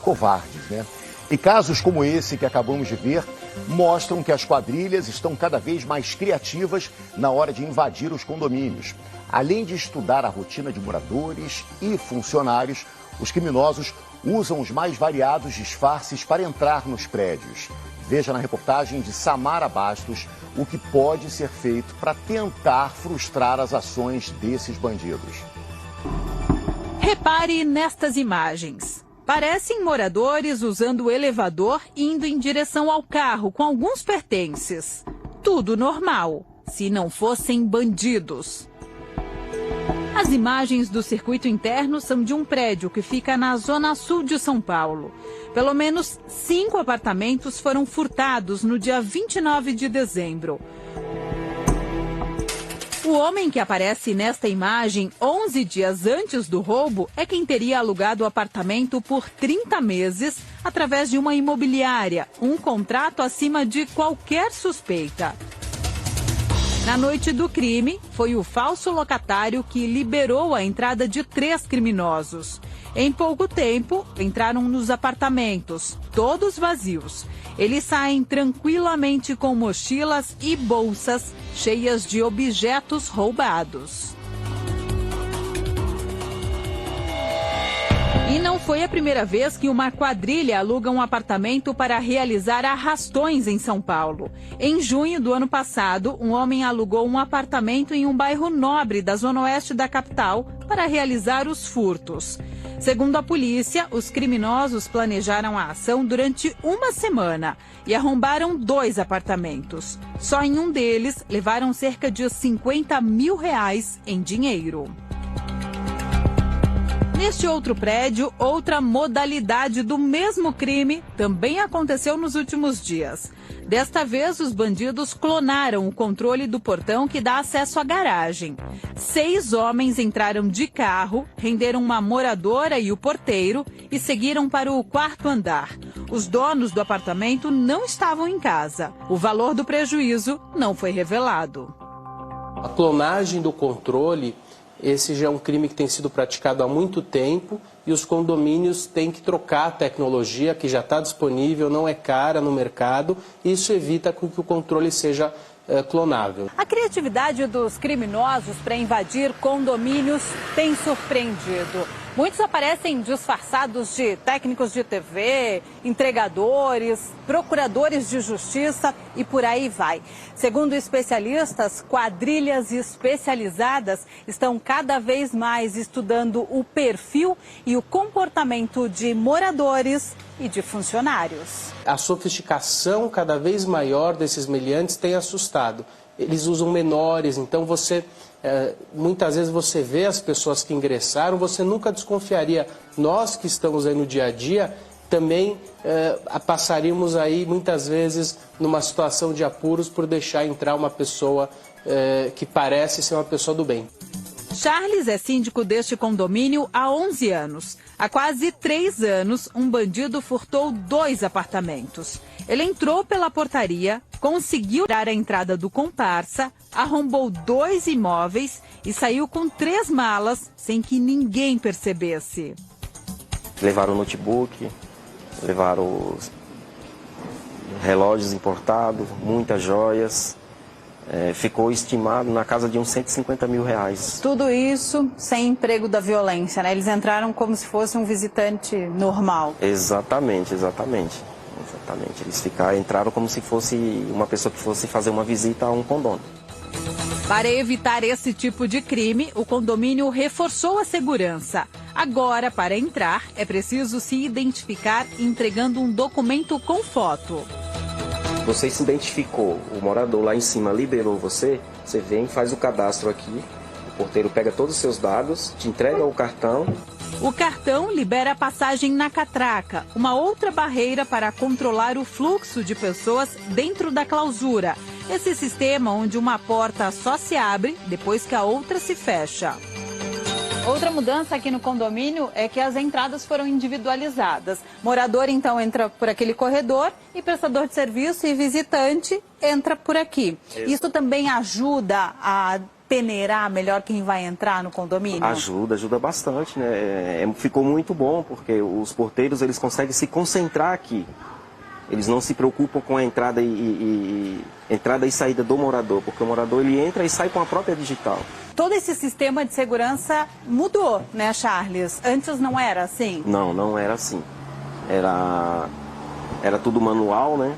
covardes, né? E casos como esse que acabamos de ver mostram que as quadrilhas estão cada vez mais criativas na hora de invadir os condomínios. Além de estudar a rotina de moradores e funcionários, os criminosos usam os mais variados disfarces para entrar nos prédios. Veja na reportagem de Samara Bastos o que pode ser feito para tentar frustrar as ações desses bandidos. Repare nestas imagens. Parecem moradores usando o elevador indo em direção ao carro com alguns pertences. Tudo normal, se não fossem bandidos. As imagens do circuito interno são de um prédio que fica na zona sul de São Paulo. Pelo menos 5 apartamentos foram furtados no dia 29 de dezembro. O homem que aparece nesta imagem 11 dias antes do roubo é quem teria alugado o apartamento por 30 meses através de uma imobiliária, um contrato acima de qualquer suspeita. Na noite do crime, foi o falso locatário que liberou a entrada de 3 criminosos. Em pouco tempo, entraram nos apartamentos, todos vazios. Eles saem tranquilamente com mochilas e bolsas cheias de objetos roubados. E não foi a primeira vez que uma quadrilha aluga um apartamento para realizar arrastões em São Paulo. Em junho do ano passado, um homem alugou um apartamento em um bairro nobre da zona oeste da capital para realizar os furtos. Segundo a polícia, os criminosos planejaram a ação durante uma semana e arrombaram 2 apartamentos. Só em um deles, levaram cerca de R$50 mil em dinheiro. Neste outro prédio, outra modalidade do mesmo crime também aconteceu nos últimos dias. Desta vez, os bandidos clonaram o controle do portão que dá acesso à garagem. 6 homens entraram de carro, renderam uma moradora e o porteiro e seguiram para o 4º andar. Os donos do apartamento não estavam em casa. O valor do prejuízo não foi revelado. A clonagem do controle, esse já é um crime que tem sido praticado há muito tempo e os condomínios têm que trocar a tecnologia que já está disponível, não é cara no mercado, e isso evita que o controle seja clonável. A criatividade dos criminosos para invadir condomínios tem surpreendido. Muitos aparecem disfarçados de técnicos de TV, entregadores, procuradores de justiça e por aí vai. Segundo especialistas, quadrilhas especializadas estão cada vez mais estudando o perfil e o comportamento de moradores e de funcionários. A sofisticação cada vez maior desses meliantes tem assustado. Eles usam menores, então muitas vezes você vê as pessoas que ingressaram, você nunca desconfiaria. Nós que estamos aí no dia a dia, também passaríamos aí muitas vezes numa situação de apuros por deixar entrar uma pessoa que parece ser uma pessoa do bem. Charles é síndico deste condomínio há 11 anos. Há quase 3 anos, um bandido furtou 2 apartamentos. Ele entrou pela portaria, conseguiu dar a entrada do comparsa, arrombou 2 imóveis e saiu com 3 malas sem que ninguém percebesse. Levaram o notebook, levaram os relógios importados, muitas joias. Ficou estimado na casa de uns R$150 mil. Tudo isso sem emprego da violência, né? Eles entraram como se fosse um visitante normal. Exatamente. Eles entraram como se fosse uma pessoa que fosse fazer uma visita a um condomínio. Para evitar esse tipo de crime, o condomínio reforçou a segurança. Agora, para entrar, é preciso se identificar entregando um documento com foto. Você se identificou, o morador lá em cima liberou você, você vem, faz o cadastro aqui, o porteiro pega todos os seus dados, te entrega o cartão. O cartão libera a passagem na catraca, uma outra barreira para controlar o fluxo de pessoas dentro da clausura. Esse sistema onde uma porta só se abre depois que a outra se fecha. Outra mudança aqui no condomínio é que as entradas foram individualizadas. Morador, então, entra por aquele corredor e prestador de serviço e visitante entra por aqui. Isso também ajuda a peneirar melhor quem vai entrar no condomínio? Ajuda bastante, né? Ficou muito bom, porque os porteiros eles conseguem se concentrar aqui. Eles não se preocupam com a entrada e saída do morador, porque o morador ele entra e sai com a própria digital. Todo esse sistema de segurança mudou, né, Charles? Antes não era assim? Não era assim. Era tudo manual, né?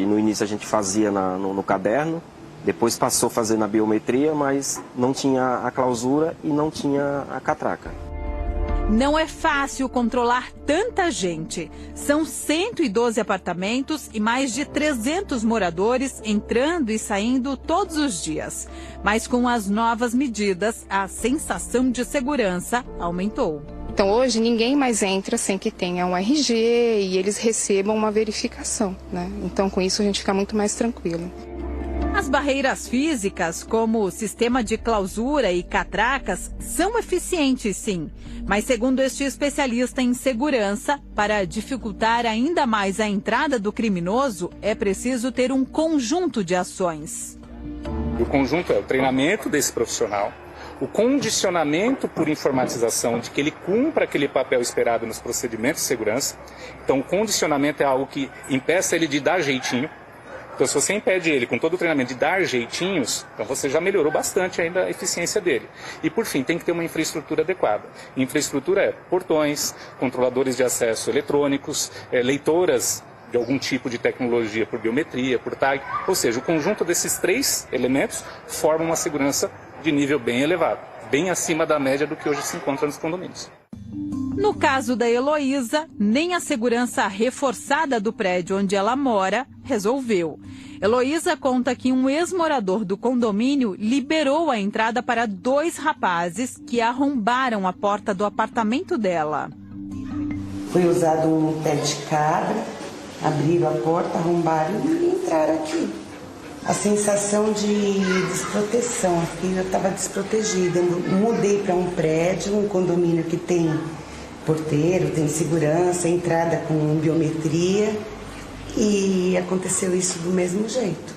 No início a gente fazia no caderno, depois passou a fazer na biometria, mas não tinha a clausura e não tinha a catraca. Não é fácil controlar tanta gente. São 112 apartamentos e mais de 300 moradores entrando e saindo todos os dias. Mas com as novas medidas, a sensação de segurança aumentou. Então hoje ninguém mais entra sem que tenha um RG e eles recebam uma verificação, né? Então com isso a gente fica muito mais tranquilo. As barreiras físicas, como o sistema de clausura e catracas, são eficientes, sim. Mas, segundo este especialista em segurança, para dificultar ainda mais a entrada do criminoso, é preciso ter um conjunto de ações. O conjunto é o treinamento desse profissional, o condicionamento por informatização de que ele cumpra aquele papel esperado nos procedimentos de segurança. Então, o condicionamento é algo que impeça ele de dar jeitinho. Então, se você impede ele com todo o treinamento de dar jeitinhos, então você já melhorou bastante ainda a eficiência dele. E, por fim, tem que ter uma infraestrutura adequada. Infraestrutura é portões, controladores de acesso eletrônicos, leitoras de algum tipo de tecnologia por biometria, por tag. Ou seja, o conjunto desses 3 elementos forma uma segurança de nível bem elevado, bem acima da média do que hoje se encontra nos condomínios. No caso da Heloísa, nem a segurança reforçada do prédio onde ela mora resolveu. Heloísa conta que um ex-morador do condomínio liberou a entrada para 2 rapazes que arrombaram a porta do apartamento dela. Foi usado um pé de cabra, abriram a porta, arrombaram e entraram aqui. A sensação de desproteção, aqui eu estava desprotegida. Eu mudei para um prédio, um condomínio que tem porteiro, tem segurança, entrada com biometria e aconteceu isso do mesmo jeito.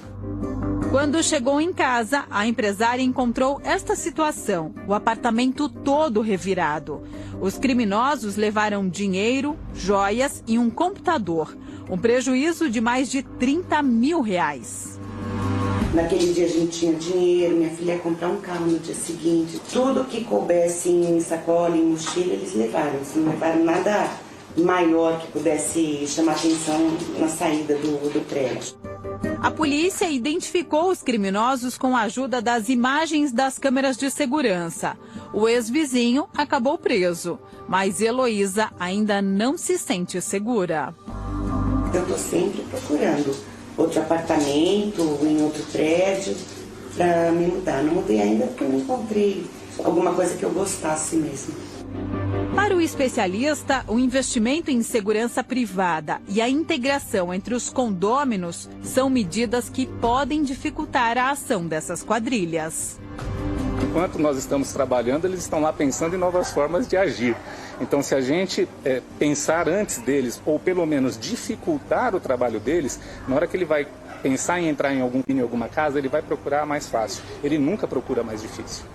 Quando chegou em casa, a empresária encontrou esta situação, o apartamento todo revirado. Os criminosos levaram dinheiro, joias e um computador, um prejuízo de mais de R$30 mil. Naquele dia a gente tinha dinheiro, minha filha ia comprar um carro no dia seguinte. Tudo que coubesse em sacola, em mochila, eles levaram. Eles não levaram nada maior que pudesse chamar atenção na saída do prédio. A polícia identificou os criminosos com a ajuda das imagens das câmeras de segurança. O ex-vizinho acabou preso, mas Heloísa ainda não se sente segura. Eu estou sempre procurando outro apartamento, em outro prédio, para me mudar. Não mudei ainda porque não encontrei alguma coisa que eu gostasse mesmo. Para o especialista, o investimento em segurança privada e a integração entre os condôminos são medidas que podem dificultar a ação dessas quadrilhas. Enquanto nós estamos trabalhando, eles estão lá pensando em novas formas de agir. Então, se a gente pensar antes deles, ou pelo menos dificultar o trabalho deles, na hora que ele vai pensar em entrar em alguma casa, ele vai procurar mais fácil. Ele nunca procura mais difícil.